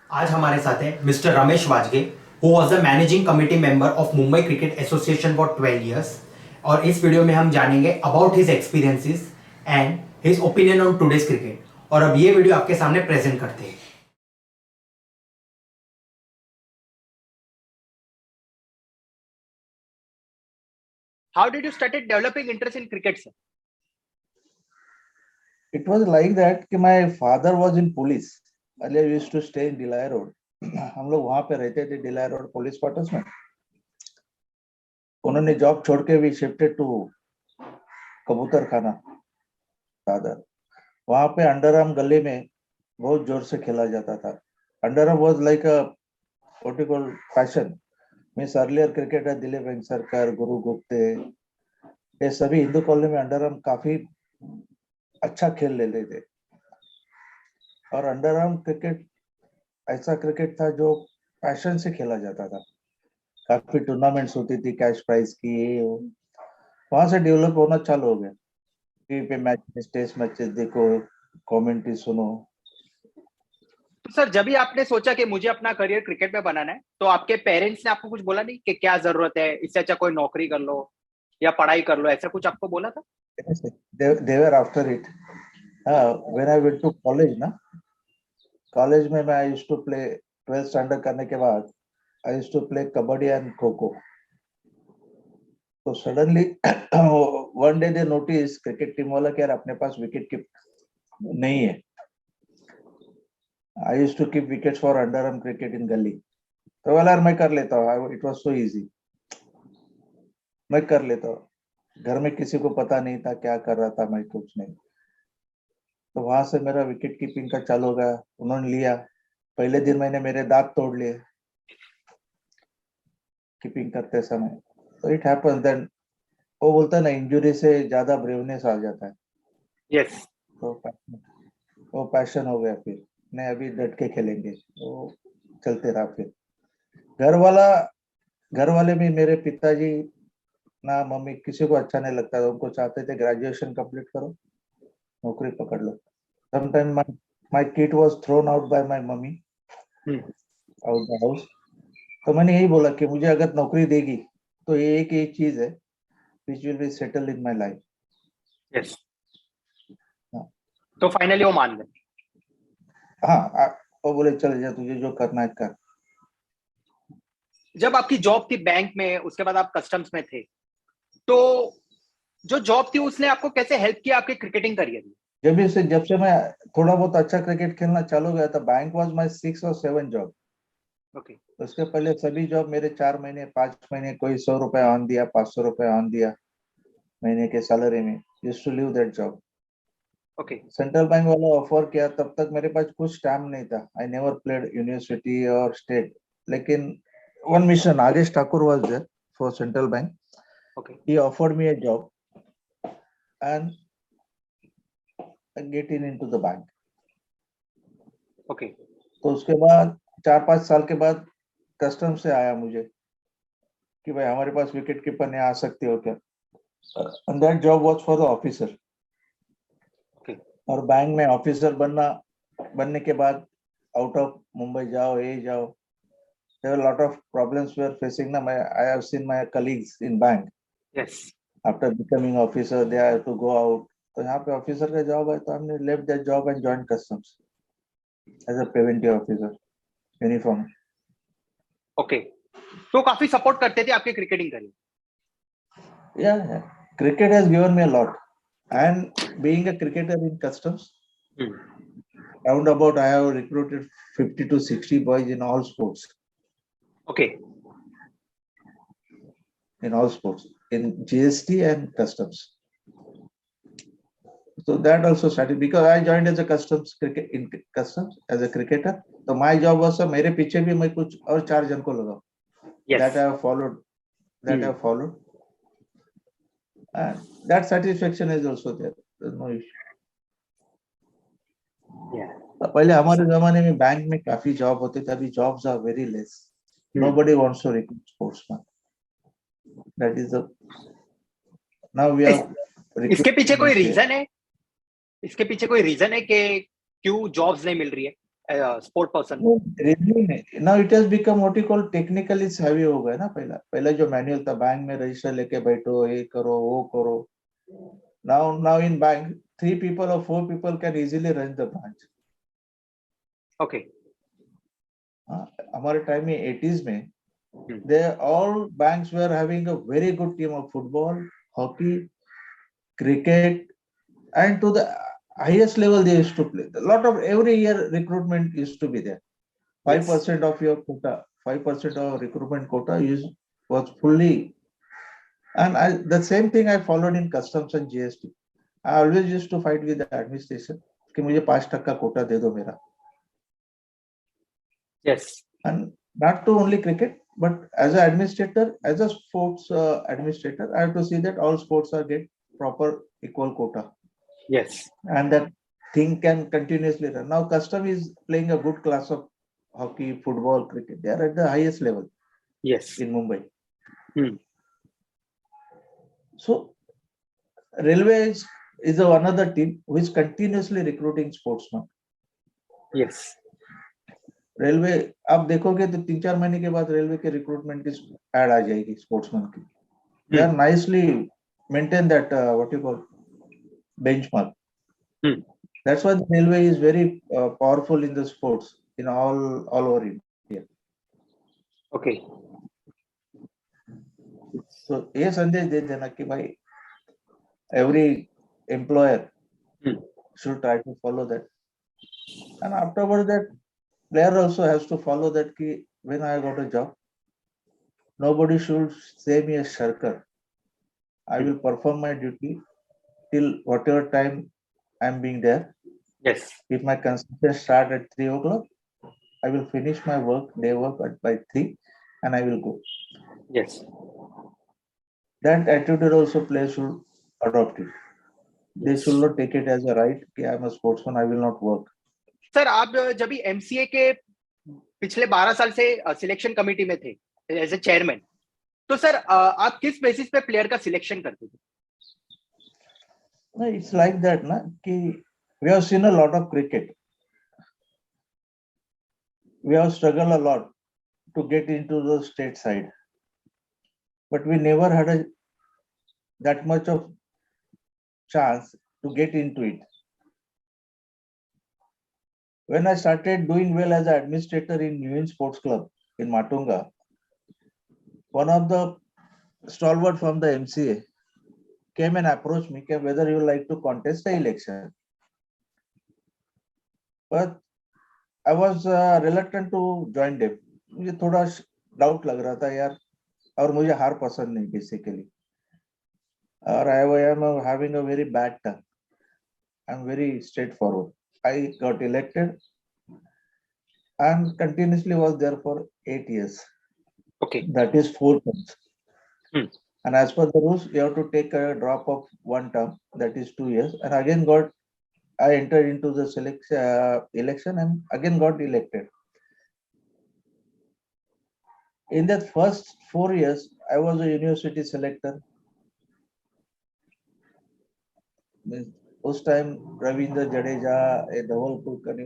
आज हमारे साथ है mister Ramesh Wajge, who was the managing committee member of Mumbai cricket association for 12 years. और इस वीडियो में हम जानेंगे about his experiences and his opinion on today's cricket. और अब ये वीडियो आपके सामने प्रेजेंट करते हैं। How did you started developing interest in cricket, sir? It was like that कि my father was in police. Earlier we used to stay in Delhi Road. हम लोग वहां पे रहते थे डिलाई रोड पुलिस क्वार्टर्स में। उन्होंने जॉब छोड़ के भी शिफ्टेड टू कबूतर खाना दादर। वहां पे अंडरआर्म गली में बहुत जोर से खेला जाता था। Underarm was like a what you call fashion. Means earlier cricketer Dilip Vengsarkar, गुरु गुप्ते, ये सभी हिंदू कॉलोनी में अंडरआर्म काफी अच्छा खेल लेते थे। और अंडरआर्म क्रिकेट ऐसा क्रिकेट था जो पैशन से खेला जाता था। काफी टूर्नामेंट्स होती थी कैश प्राइज की। वहां से डेवलप होना चालू हो गया। टीवी पे मैच, टेस्ट मैचेस देखो, कमेंट्री सुनो। तो सर जब भी आपने सोचा कि मुझे अपना करियर क्रिकेट में बनाना है, तो आपके पेरेंट्स ने आपको कुछ बोला नहीं कि क्या जरूरत है, इससे अच्छा कोई नौकरी कर लो या पढ़ाई कर लो, ऐसा कुछ आपको बोला था? they were after it. When I went to college ना, कॉलेज में मैं I used to play 12th standard करने के बाद I used to play kabaddi and kho kho. तो suddenly one day they notice cricket team वाला कि यार अपने पास विकेट कीपर नहीं है। I used to keep wickets for underarm cricket in gali. तो वाला यार मैं कर लेता हूँ, इट वाज सो इजी, मैं कर लेता हूँ। घर में किसी को पता नहीं था क्या कर रहा था मैं, कुछ नहीं। तो वहां से मेरा विकेट कीपिंग का चालू हो गया। उन्होंने लिया। पहले दिन मैंने मेरे दांत तोड़ लिए कीपिंग करते समय। तो इट हैपेंस देन। वो बोलता है ना, इंजुरी से ज्यादा ब्रेवनेस आ जाता है। यस। तो वो पैशन हो गया। फिर नहीं, अभी डट के खेलेंगे, तो चलते रहा। फिर घर वाले भी, मेरे पिताजी ना मम्मी, किसी को अच्छा नहीं लगता था। उनको चाहते थे ग्रेजुएशन कंप्लीट करो, नौकरी पकड़ लो। Sometime my kid was thrown out by my mummy out the house. तो मैंने यही बोला कि मुझे अगर नौकरी देगी तो ये एक चीज है which will be settled in my life. Yes. हाँ। तो फाइनली वो मान गए। हाँ, वो बोले चले जा, तुझे जो करना है कर। जब आपकी जॉब थी बैंक में, उसके बाद आप कस्टम्स में थे, तो जो जॉब थी उसने आपको कैसे हेल्प किया आपके क्रिकेटिंग करियर में? जब से मैं थोड़ा बहुत अच्छा क्रिकेट खेलना चालू गया था, बैंक वाज माय 6 और 7 जॉब। ओके। उसके पहले सभी जॉब मेरे 4 महीने 5 महीने, कोई 100 रुपए ऑन दिया, 500 रुपए ऑन दिया महीने के सैलरी में। Used to leave that job. Okay. Central bank वाला ऑफर किया, तब तक मेरे पास कुछ टाइम नहीं था। आई नेवर प्लेड यूनिवर्सिटी और स्टेट। लेकिन one mission, Nagesh Thakur was there for central bank. Okay. He offered me a job and get into the bank. Okay. तो उसके बाद 4-5 साल के बाद कस्टम से आया मुझे कि भाई हमारे पास विकेट कीपर नहीं, आ सकते हो क्या। And that job was for the officer. Okay. और बैंक में ऑफिसर बनने के बाद आउट ऑफ मुंबई जाओ, ये जाओ, there were a lot of problems we are facing now. I have seen my colleagues in bank yes. after becoming officer they have to go out. तो यहाँ पे ऑफिसर का जॉब है, तो हमने left that job and joined customs as a preventive officer, uniform. Okay. तो काफी support करते थे आपके cricketing career? Yeah. Cricket has given me a lot, and being a cricketer in customs, roundabout I have recruited 50 to 60 boys in all sports. Okay. In all sports, in GST and customs. So that also started because I joined as a customs as a cricketer. So my job was मेरे पीछे भी मैं कुछ और 4 जन को लगा. Yes. That I have followed. That I have followed. And that satisfaction is also there. There's no issue. Yeah. पहले हमारे जमाने में बैंक में काफी जॉब होते थे, अभी jobs are very less. Nobody wants to recruit sportsman. That is the now we are. इसके पीछे कोई रीजन है? इसके पीछे कोई रीजन है कि क्यों जॉब्स नहीं मिल रही है? Sport person? No, really नहीं. Now it has become what you call technically savvy हो गया ना. पहला पहला जो मैनुअल था, बैंक में रजिस्टर लेके बैठो, ये करो वो करो. Now in bank 3 people or 4 people can easily run the branch. Okay. हमारे टाइम में 80s में they all banks were having a very good team of football, hockey, cricket, and to the highest level they used to play. A lot of every year recruitment used to be there. 5% of your quota, 5% of recruitment quota was fully. And the same thing I followed in customs and GST. I always used to fight with the administration कि मुझे 5% quota दे दो मेरा. Yes. And not to only cricket, but as an administrator, as a sports administrator, I have to see that all sports are get proper equal quota. Yes. And that thing can continuously run. Now custom is playing a good class of hockey, football, cricket. They are at the highest level. Yes. In Mumbai. So railways is another team who is continuously recruiting sportsmen. Yes. Railway आप देखोगे तो 3-4 महीने के बाद railway के recruitment की add a जाएगी sportsman की. They are nicely maintain that what you call benchmark. That's why the railway is very powerful in the sports in all over India. Okay. So ये संदेश दे देना कि भाई every employer should try to follow that. And afterwards that player also has to follow that ki when I got a job, nobody should say me a shirker. I will perform my duty till whatever time I'm being there. Yes. If my consultation start at 3 o'clock, I will finish my work, day work by 3 and I will go. Yes. That attitude also players should adopt it. They should not take it as a right कि I'm a sportsman, I will not work. Sir आप जब भी MCA के पिछले 12 साल से selection committee में थे एज ए चेयरमैन, तो सर आप किस बेसिस पे प्लेयर का सिलेक्शन करते थे? No, it's like that ना कि we have seen a lot of cricket. We have struggled a lot to get into the state side, but we never had that much of chance to get into it. When I started doing well as an administrator in New Inn Sports Club in Matunga, one of the stalwart from the MCA came and approached me whether you like to contest the election. But I was reluctant to join them. मुझे थोड़ा doubt लग रहा था यार, और मुझे हार पसंद नहीं बेसिकली. और I am having a very bad tongue. I'm very straightforward. I got elected and continuously was there for 8 years. Okay. That is 4 terms. And as per the rules, you have to take a drop of 1 term, that is 2 years. And again I entered into the election and again got elected. In that first 4 years, I was a university selector. First time, Ravindra Jadeja, Dhawal Kulkarni,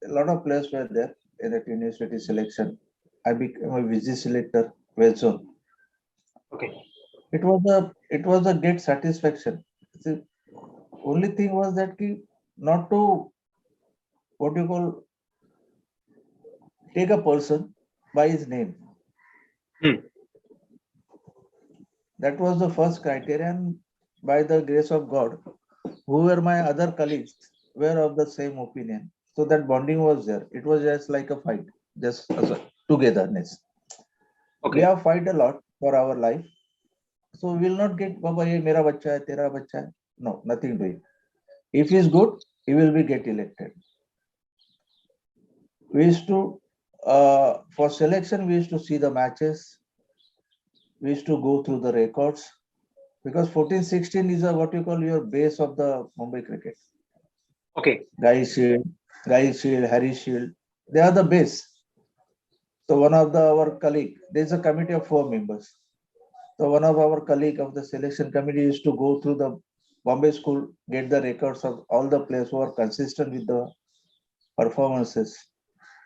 a lot of players were there in that university selection. I became a Vajge selector, West Zone. Okay. It was a great satisfaction. The only thing was that not to what you call take a person by his name. That was the first criterion. By the grace of God, who were my other colleagues were of the same opinion. So that bonding was there. It was just like a fight, just as a togetherness. Okay. We have fight a lot for our life. So we will not get, Baba, ye mera bacha hai, tera bacha hai. No, nothing doing. If he is good, he will be get elected. We used to, for selection, we used to see the matches. We used to go through the records. Because 14-16 is what you call your base of the Mumbai cricket. Okay. Guy Shield, Harry Shield, they are the base. So one of our colleague, there is a committee of 4 members. So one of our colleague of the selection committee used to go through the Bombay school, get the records of all the players who are consistent with the performances.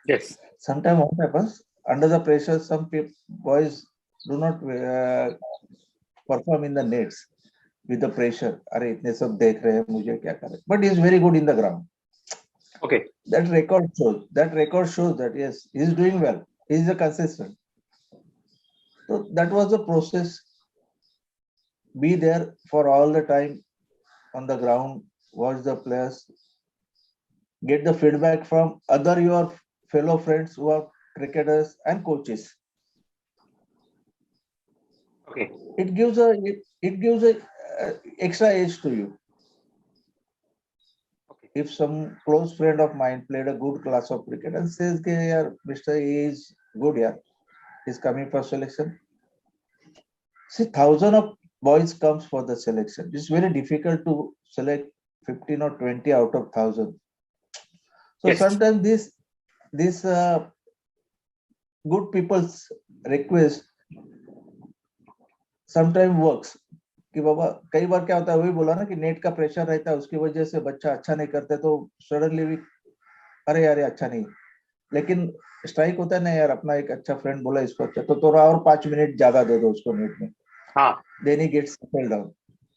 Yes. Sometimes what happens under the pressure, some boys do not perform in the nets with the pressure. अरे इतने सब देख रहे हैं मुझे क्या करें? But he is very good in the ground. Okay. That record shows. That record shows that yes, he is doing well. He is a consistent. So that was the process. Be there for all the time on the ground. Watch the players. Get the feedback from other your fellow friends who are cricketers and coaches. Okay. It gives a extra edge to you. Okay. If some close friend of mine played a good class of cricket and says, "Yeah, Mr. A is good, yeah, he's coming for selection." See, thousand of boys comes for the selection. It's very difficult to select 15 or 20 out of 1,000. So Yes. sometimes this good people's request sometimes works. कि बाबा कई बार क्या होता है, वही बोला ना कि net का प्रेशर रहता है, उसकी वजह से बच्चा अच्छा नहीं करता तो सडनली भी अरे यार अच्छा नहीं, लेकिन स्ट्राइक होता है ना यार, अपना एक अच्छा फ्रेंड बोला इसको अच्छा तो थोड़ा और 5 मिनट ज्यादा दे दो उसको नेट में. हाँ. Then he gets settled down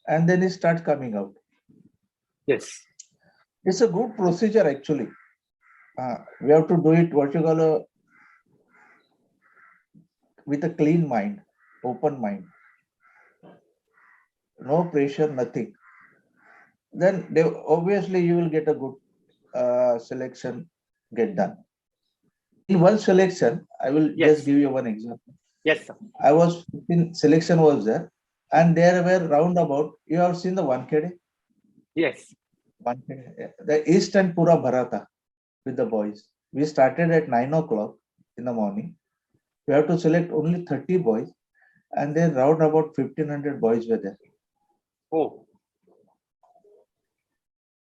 and then he starts coming out. Yes. It's a good procedure actually. We have to do it what you call with a clean mind, open mind. No pressure, nothing. Then obviously you will get a good selection get done. In one selection, I will Yes. just give you one example. Yes, sir. I was in selection was there, and there were roundabout. You have seen the 1KD? Yes. 1KD. The East and Pura Bharata with the boys. We started at 9 o'clock in the morning. We have to select only 30 boys, and then round about 1,500 boys were there. Oh.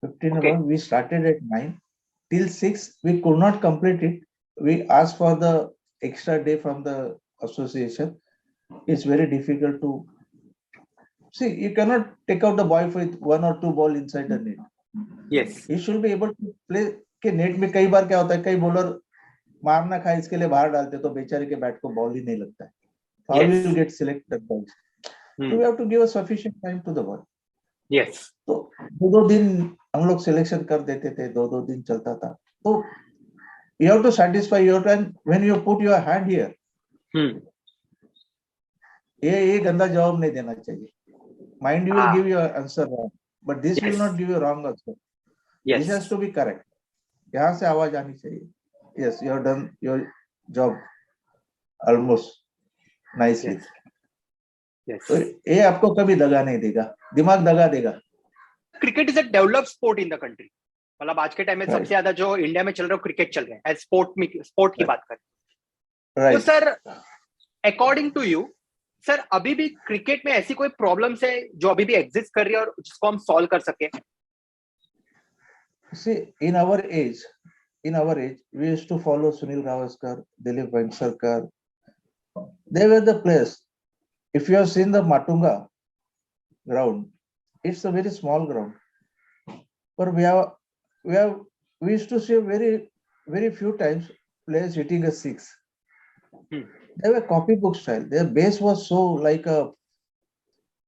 1,500. We started at 9 till 6. We could not complete it. We asked for the extra day from the association. It's very difficult to see. You cannot take out the boy with 1 or 2 ball inside the net. Yes. He should be able to play. के net में कई बार क्या होता है, कई bowler मार ना खाए इसके लिए बाहर डालते तो बेचारे के बैट को बॉल ही नहीं लगता है. How Yes. will get selected balls? So we have to give a sufficient time to the ball. Yes. तो दो दिन हम लोग सिलेक्शन कर देते थे, दो दिन चलता था. तो you have to satisfy your time when you put your hand here. ये गंदा जवाब नहीं देना चाहिए. Mind will give you an answer wrong, but this will not give you wrong answer. This has to be correct. यहाँ से आवाज आनी चाहिए. Yes, you have done your job almost nicely. Yes. तो ये आपको कभी दगा नहीं देगा, दिमाग दगा देगा. Cricket is a developed sport in the country. मतलब आज के टाइम में सबसे ज्यादा जो इंडिया में चल रहा है क्रिकेट चल रहा है. एज स्पोर्ट की बात करें तो sir according to you sir अभी भी क्रिकेट में ऐसी कोई प्रॉब्लम्स है जो अभी भी एग्जिस्ट कर रही है और जिसको हम सॉल्व कर सके? See, in our age, we used to follow Sunil Gavaskar, Dilip Venksankar. They were the players. If you have seen the Matunga ground, it's a very small ground. But we used to see very few times players hitting a six. They were copybook style. Their base was so like a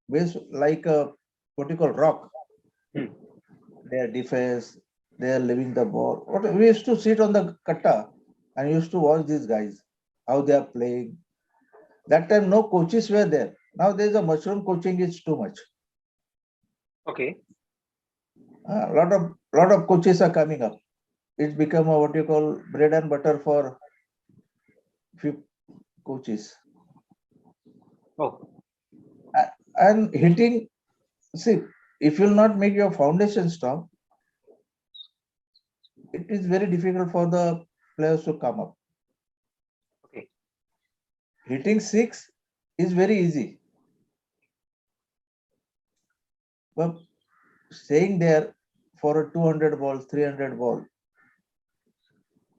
what you call rock. Their defense, they are leaving the ball. We used to sit on the katta and used to watch these guys, how they are playing. That time no coaches were there. Now there is a mushroom coaching is too much. Okay. A lot of coaches are coming up. It's become a what you call bread and butter for few coaches. Oh. And hitting, see, if you will not make your foundation strong, it is very difficult for the players to come up. Okay. Hitting six is very easy. But staying there for a 200 ball, 300 ball,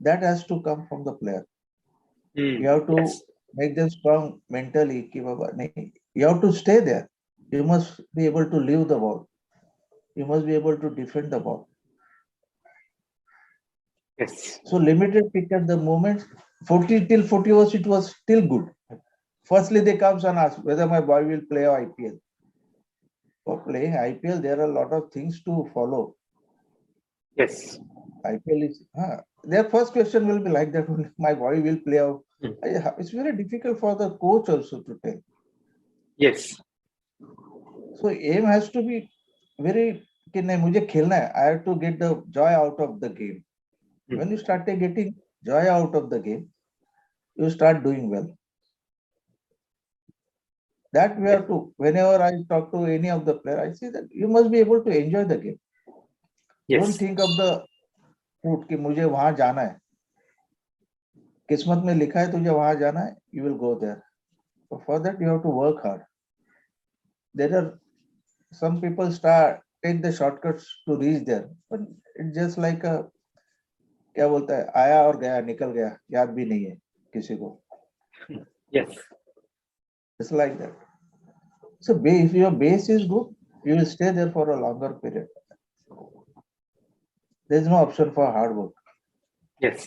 that has to come from the player. You have to make them strong mentally. You have to stay there. You must be able to leave the ball. You must be able to defend the ball. Yes. So limited cricket, the moment 40 till 40 overs, it was still good. Firstly, they comes and ask whether my boy will play IPL. For playing IPL, there are a lot of things to follow. Yes. IPL is their first question will be like that only. My boy will play out. It's very difficult for the coach also to tell. Yes. So aim has to be very कि नहीं मुझे खेलना है. I have to get the joy out of the game. When you start getting joy out of the game, you start doing well. That we have to. Whenever I talk to any of the player, I say that you must be able to enjoy the game. Yes. Don't think of the route कि मुझे वहां जाना है. किस्मत में लिखा है तुझे वहां जाना है. You will go there. So for that you have to work hard. There are some people take the shortcuts to reach there, but it's just like a क्या बोलता है आया और गया निकल गया याद भी नहीं है किसी को. Yes. It's like that. So if your base is good, you will stay there for a longer period. There is no option for hard work. Yes.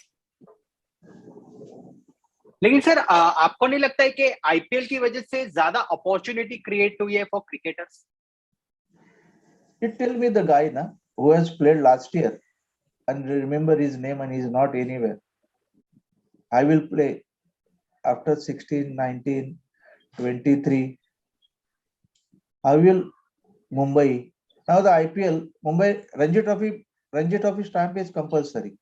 लेकिन सर आपको नहीं लगता है कि आईपीएल की वजह से ज्यादा अपॉर्चुनिटी क्रिएट हुई है for cricketers? You tell me the guy na, who has played last year and remember his name and he is not anywhere. I will play after 16, 19, 23. I will Mumbai. Now the IPL, Mumbai Ranji Trophy stamp is compulsory.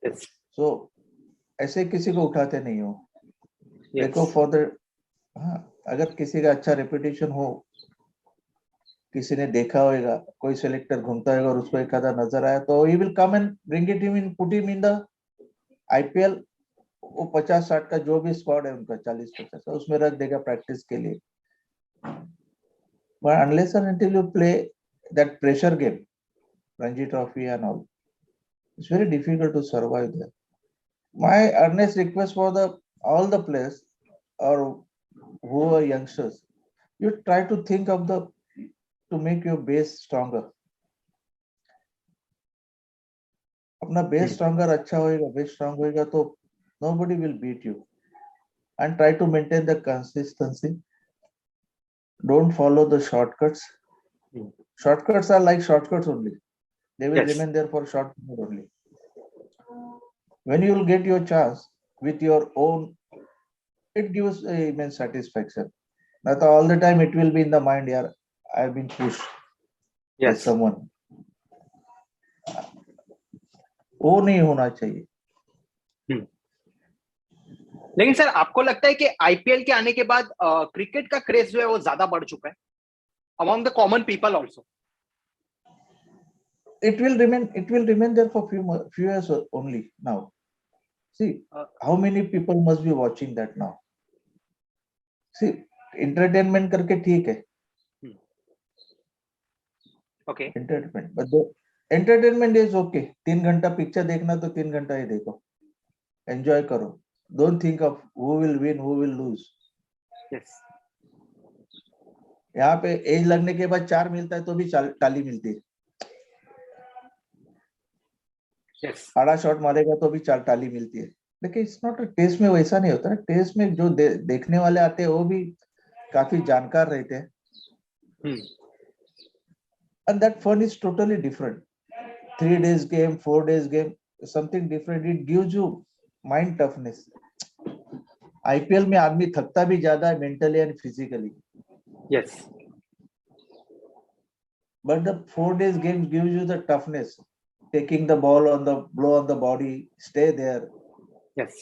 Yes. So ऐसे किसी को उठाते नहीं हो. Yes. देखो for the अगर किसी का अच्छा रेपुटेशन हो, किसी ने देखा होगा, कोई सेलेक्टर घूमता होगा और उसको एक आधा नजर आया तो he will come and bring it him in, put him in the IPL. वो 50-60 का जो भी स्क्वाड है उनका 40-50 उसमें रख देगा प्रैक्टिस के लिए. But unless and until you play that pressure game, Ranji Trophy and all, it's very difficult to survive there. My earnest request for all the players or who are youngsters, you try to think of to make your base stronger. अपना base stronger अच्छा होएगा, base strong होएगा तो nobody will beat you. And try to maintain the consistency. Don't follow the shortcuts. Shortcuts are like shortcuts only. They will remain there for short period only. When you will get your chance with your own, it gives immense satisfaction. Not all the time it will be in the mind, yeah, I have been pushed by someone. वो नहीं होना चाहिए. लेकिन sir आपको लगता है कि IPL के आने के बाद क्रिकेट का क्रेज जो है वो ज्यादा बढ़ चुका है among the common people also? It will remain there for few years only now. See, how many people must be watching that now? See, entertainment करके ठीक है. Okay. Entertainment, but the entertainment is okay. 3 घंटा picture देखना तो 3 घंटा ही देखो. Enjoy करो. Don't think of who will win, who will lose. Yes. यहाँ पे एज लगने के बाद 4 मिलता है तो भी ताली मिलती है. Yes. आड़ा शॉट मारेगा तो भी 4 ताली मिलती है. लेकिन इट्स नॉट टेस्ट में वैसा नहीं होता. टेस्ट में जो देखने वाले आते हैं वो भी काफी जानकार रहते हैं. And that fun is totally different. 3 days game, 4 days game, something different. It gives you mind toughness. IPL में आदमी थकता भी ज्यादा है mentally and physically. Yes. But the 4 days game gives you the toughness. Taking the ball blow on the body, stay there. Yes.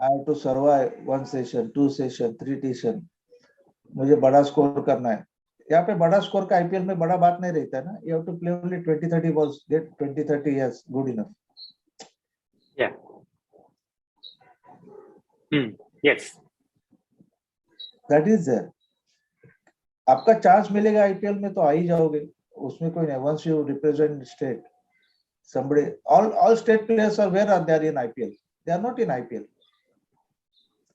I have to survive 1 session, 2 session, 3 session. मुझे बड़ा score करना है. यहाँ पे बड़ा स्कोर का IPL में बड़ा बात नहीं रहता है ना. You have to play only 20-30 balls, get 20-30 years, good enough. Yeah. Yes. That is there. आपका चांस मिलेगा आईपीएल में तो आ ही जाओगे. उसमें कोई नहीं. Once you represent state, somebody, all state players are where are they in IPL? They are not in IPL.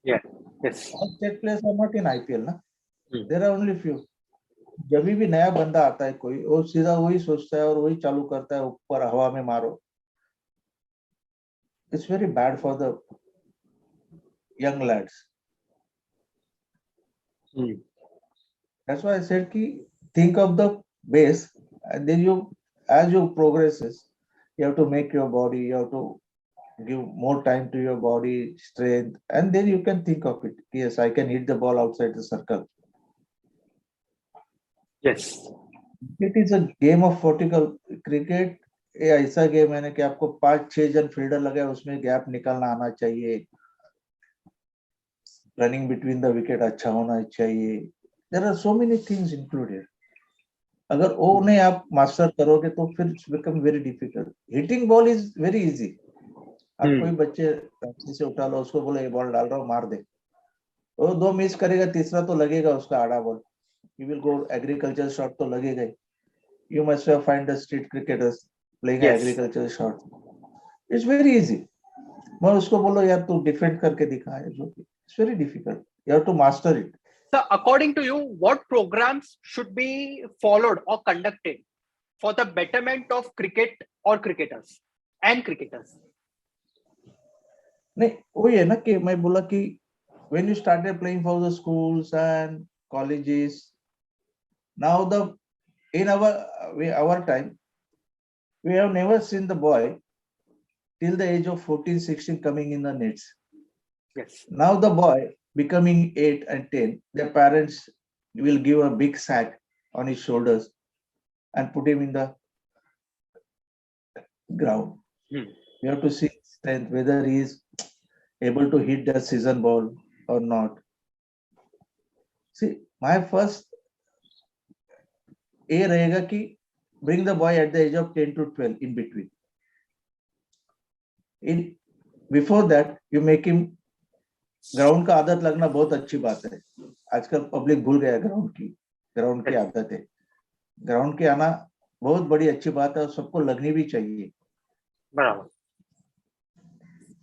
Yeah. Yes. All state players are not in IPL ना. There are only few. जब भी नया बंदा आता है कोई, वो सीधा वही सोचता है और वही चालू करता है ऊपर हवा में मारो. it's very bad for the young lads. That's why I said ki think of the base, and then as you progresses, you have to make your body, you have to give more time to your body strength, and then you can think of it. Yes, I can hit the ball outside the circle. Yes. It is a game of vertical cricket. ये ऐसा game है ना कि आपको 5-6 जन fielder लगे, उसमें gap निकालना आना चाहिए, रनिंग बिटवीन द विकेट अच्छा होना चाहिए. There are so many things included. अगर वो नहीं आप मास्टर करोगे तो फिर it's become very difficult. Hitting ball is very easy. आप कोई बच्चे से उठा लो, उसको बोलो ये बॉल डाल रहा हूँ, मार दे, वो 2 मिस करेगा, तीसरा तो लगेगा उसका आड़ा ball. You will go agriculture shot तो लगेगा ही. You must have find the street cricketers playing Yes. agricultural shot. It's very easy. मैं उसको बोलो यार तू डिफेंड करके दिखा है, जो it's very difficult. You have to master it. So, according to you, what programs should be followed or conducted for the betterment of cricket or cricketers and cricketers? नहीं वही है ना कि मैं बोला कि when you started playing for the schools and colleges, now in our time we have never seen the boy till the age of 14-16 coming in the nets. Yes. Now the boy becoming 8 and 10, their parents will give a big sack on his shoulders and put him in the ground. You have to see strength, whether he is able to hit the season ball or not. See, my first A रहेगा कि bring the boy at the age of 10 to 12 in between. Before that, you make him ground का आदत लगना बहुत अच्छी बात है. आजकल पब्लिक भूल गया ग्राउंड की आदत है. ग्राउंड के आना बहुत बड़ी अच्छी बात है और सबको लगनी भी चाहिए. बराबर.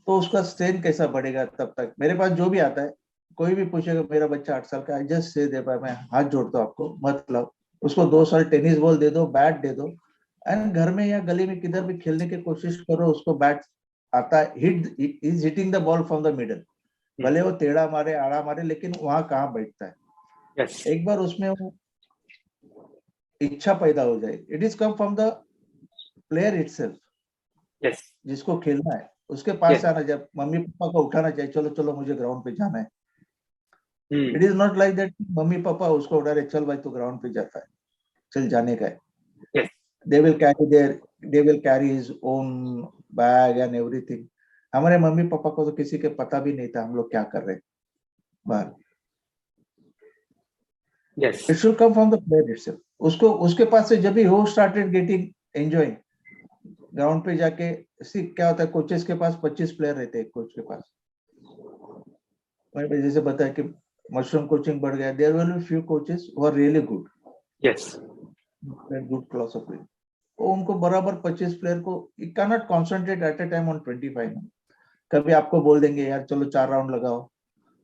तो उसका स्ट्रेंथ कैसा बढ़ेगा तब तक. मेरे पास जो भी आता है, कोई भी पूछेगा मेरा बच्चा 8 साल का है, जस्ट से दे पाए, मैं हाथ जोड़ता हूँ आपको, मतलब उसको 2 साल टेनिस बॉल दे दो, बैट दे दो, एंड घर में या गली में किधर भी खेलने की कोशिश करो, उसको बैट आता है, is hitting the ball from the middle. भले वो टेढ़ा मारे आड़ा मारे, लेकिन वहां कहाँ बैठता है. Yes. एक बार उसमें वो इच्छा पैदा हो जाए. It is come from the player itself. Yes. जिसको खेलना है उसके पास Yes. आना, जब मम्मी पापा को उठाना चाहिए, चलो चलो मुझे ग्राउंड पे जाना है. Hmm. It is not like that mummy papa उसको उठा रहे, चल भाई तू ग्राउंड पे जाता है, चल जाने का है. Yes. they will carry his own bag and everything. हमारे मम्मी पापा को तो किसी के पता भी नहीं था हम लोग क्या कर रहे हैं बाहर. Yes. It should come from the player itself. उसको उसके पास से जब भी हो started getting enjoying, ग्राउंड पे जाके सी क्या होता है, कोचेस के पास 25 प्लेयर रहते हैं. कोच के पास मैं जैसे बताया कि मशरूम कोचिंग बढ़ गया. There will be few coaches who are really good. Yes. Good philosophy. वो उनको बराबर 25 प्लेयर को, you can not concentrate at a time on 25. कभी आपको बोल देंगे यार चलो 4 राउंड लगाओ,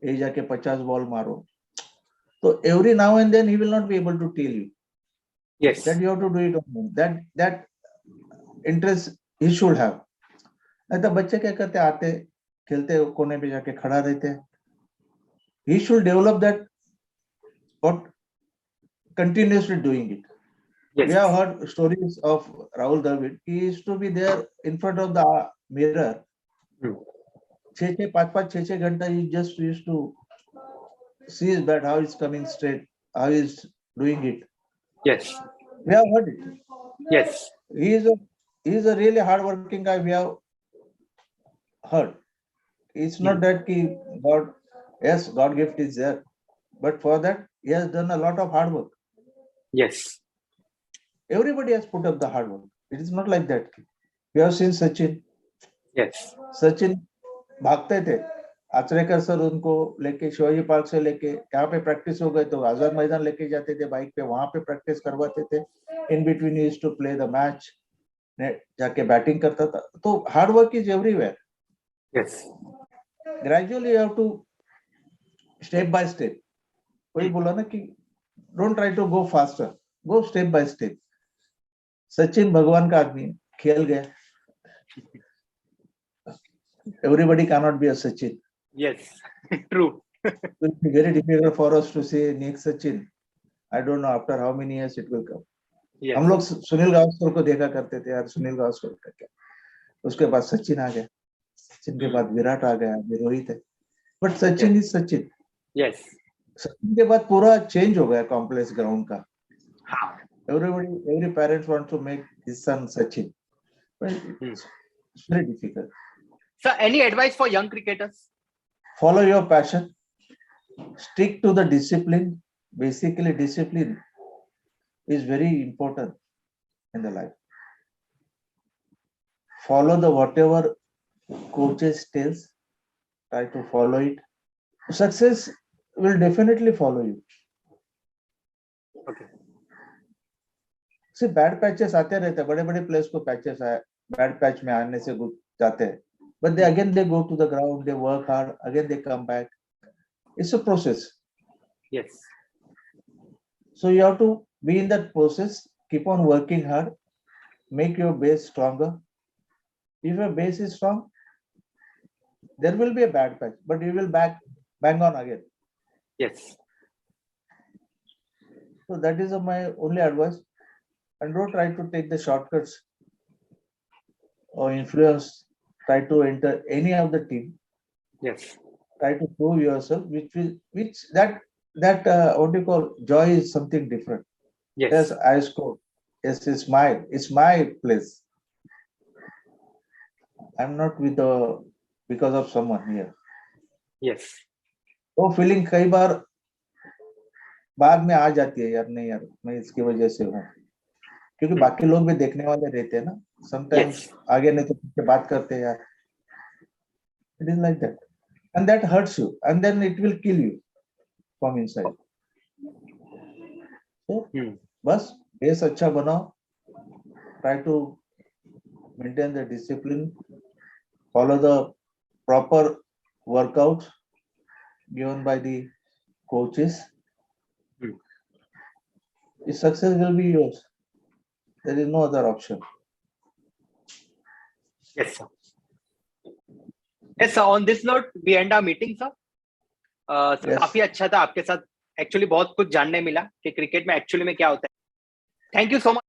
ये जाके 50 बॉल मारो. तो every now and then he will not be able to tell you. Yes. That you have to do it on him. That interest he should have. नहीं तो बच्चे क्या करते, आते खेलते कोने पे जाके खड़ा रहते हैं. He should develop that, but continuously doing it. Yes. We have heard stories of Rahul Dravid. He used to be there in front of the mirror. 6-6, 5-5, 6-6 घंटा he just used to see his bat, how it's coming straight, how he's doing it. Yes. We have heard it. Yes. He is a really hard-working guy. We have heard. It's not that God gift is there, but for that he has done a lot of hard work. Yes. Everybody has put up the hard work. It is not like that. We have seen Sachin. Yes. Sachin भागते थे. Achrekar sir उनको लेके Shivaji park से लेके यहाँ पे practice हो गए तो आजाद मैदान लेके जाते थे बाइक पे, वहां पे प्रैक्टिस करवाते थे. In between he used to play the match, जाके बैटिंग करता था. तो hard work is everywhere. Yes. Gradually you have to step by step. वही बोला ना कि don't try to go faster, go step by step. Sachin भगवान का आदमी, खेल गया, Everybody cannot be a Sachin. Yes, true. It will be very difficult for us to say next Sachin. I don't know after how many years it will come. Yes. हम लोग सुनील गावस्कर को देखा करते थे यार, सुनील गावस्कर का क्या, उसके बाद सचिन आ गया, सचिन के बाद विराट आ गया, अभी रोहित है, but Sachin is Sachin. Yes, Sachin के बाद पूरा चेंज हो गया कॉम्प्लेक्स ग्राउंड का. हाँ. Every parents want to make his son Sachin, but it's very difficult. So, any advice for young cricketers? Follow your passion, stick to the discipline. Basically, discipline is very important in the life. Follow the whatever coaches tells, try to follow it. Success will definitely follow you. Okay. See, bad patches आते रहते हैं, बड़े-बड़े players को patches आए, bad patch में आने से जाते हैं. But they again they go to the ground, they work hard, again they come back. It's a process. Yes. So you have to be in that process, keep on working hard, make your base stronger. If your base is strong, there will be a bad patch, but you will bang on again. Yes. So that is my only advice. And don't try to take the shortcuts or influence, try to enter any of the team. Yes. Try to prove yourself, that what do you call, joy is something different. Yes, I score. Yes, it's my place. I'm not because of someone here. Yes. वो feeling कई बार बाद में आ जाती है यार, नहीं यार मैं इसकी वजह से हूँ, क्योंकि बाकी लोग भी देखने वाले रहते हैं ना, समटाइम्स आगे नहीं तो पीछे बात करते हैं यार. It is like that, and that hurts you, and then it will kill you from inside. So बस बेस अच्छा बनाओ, try to maintain the discipline, follow the proper workouts given by the coaches. The success will be yours. There is no other option. Yes, sir. Yes, sir. On this note, we end our meeting, sir. Yes. काफी अच्छा था आपके साथ. Actually बहुत कुछ जानने मिला कि क्रिकेट में एक्चुअली में क्या होता है. Thank you so much.